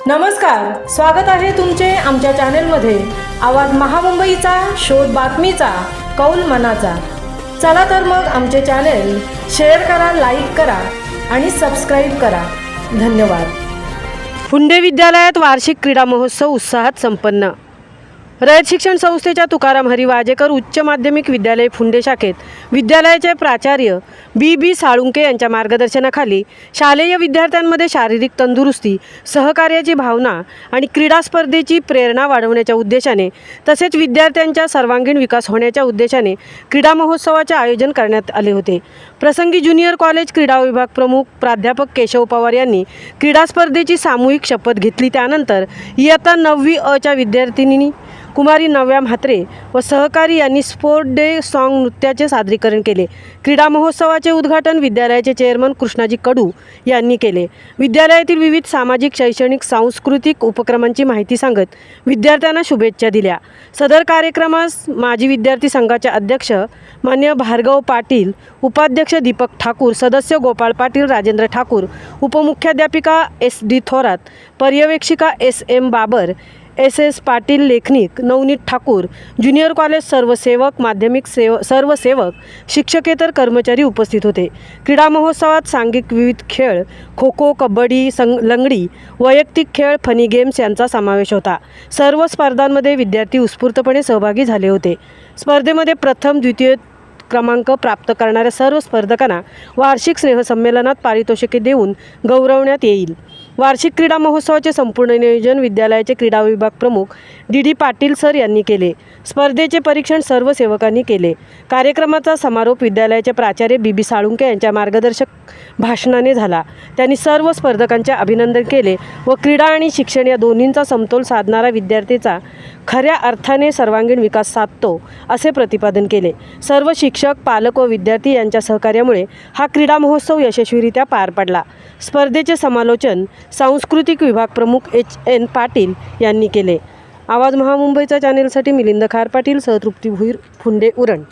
नमस्कार, स्वागत आहे तुमचे आमच्या चॅनेलमध्ये। आवाज महामुंबईचा, शोध बातमीचा, कौल मनाचा। चला तर मग आमचे चॅनेल शेअर करा, लाईक करा आणि सबस्क्राईब करा। धन्यवाद। फुंडे विद्यालयात वार्षिक क्रीडा महोत्सव उत्साहात संपन्न। रयत शिक्षण संस्थेच्या तुकाराम हरी वाजेकर उच्च माध्यमिक विद्यालय फुंडे शाखेत विद्यालयाचे प्राचार्य बी साळुंके यांच्या मार्गदर्शनाखाली शालेय विद्यार्थ्यांमध्ये शारीरिक तंदुरुस्ती, सहकार्याची भावना आणि क्रीडा स्पर्धेची प्रेरणा वाढवण्याच्या उद्देशाने तसेच विद्यार्थ्यांचा सर्वांगीण विकास होण्याच्या उद्देशाने क्रीडा महोत्सवाचे आयोजन करण्यात आले होते। प्रसंगी ज्युनियर कॉलेज क्रीडा विभाग प्रमुख प्राध्यापक केशव पवार यांनी क्रीडा स्पर्धेची सामूहिक शपथ घेतली। त्यानंतर इयत्ता 9वी अ च्या विद्यार्थिनींनी कुमारी नव्या म्हात्रे व सहकारी यांनी स्पोर्ट डे सॉन्ग नृत्याचे सादरीकरण केले। क्रीडा महोत्सवाचे उद्घाटन विद्यालयाचे चेअरमन कृष्णाजी कडू यांनी केले। विद्यालयातील विविध सामाजिक, शैक्षणिक, सांस्कृतिक उपक्रमांची माहिती सांगत विद्यार्थ्यांना शुभेच्छा दिल्या। सदर कार्यक्रमास माजी विद्यार्थी संघाचे अध्यक्ष मान्य भार्गव पाटील, उपाध्यक्ष दीपक ठाकूर, सदस्य गोपाळ पाटील, राजेंद्र ठाकूर, उपमुख्याध्यापिका SD थोरात, पर्यवेक्षिका SM बाबर, SS पाटील लेखनिक, नवनीत ठाकूर, ज्युनियर कॉलेज सर्व सेवक, माध्यमिक सर्व सेवक, शिक्षकेतर कर्मचारी उपस्थित होते। क्रीडा महोत्सवात सांघिक विविध खेळ, खो खो, कबड्डी, लंगडी, वैयक्तिक खेळ, फनी गेम्स यांचा समावेश होता। सर्व स्पर्धांमध्ये विद्यार्थी उत्स्फूर्तपणे सहभागी झाले होते। स्पर्धेमध्ये प्रथम, द्वितीय क्रमांक प्राप्त करणाऱ्या सर्व स्पर्धकांना वार्षिक स्नेहसंमेलनात पारितोषिके देऊन गौरवण्यात येईल। वार्षिक क्रीडा महोत्सवाचे संपूर्ण नियोजन विद्यालयाचे क्रीडा विभाग प्रमुख DD पाटील सर यांनी केले। स्पर्धेचे परीक्षण सर्व सेवकांनी केले। कार्यक्रमाचा समारोप विद्यालयाचे प्राचार्य बी साळुंके यांच्या मार्गदर्शक भाषणाने झाला। त्यांनी सर्व स्पर्धकांचे अभिनंदन केले व क्रीडा आणि शिक्षण या दोन्हींचा समतोल साधणारा विद्यार्थीचा खऱ्या अर्थाने सर्वांगीण विकास साधतो असे प्रतिपादन केले। सर्व शिक्षक, पालक व विद्यार्थी यांच्या सहकार्यामुळे हा क्रीडा महोत्सव यशस्वीरित्या पार पडला। स्पर्धेचे समालोचन सांस्कृतिक विभाग प्रमुख HN पाटील यांनी केले। आवाज महामुंबईचा चॅनेलसाठी मिलिंद खार पाटील, सहतृप्ती भुईर, फुंडे, उरण।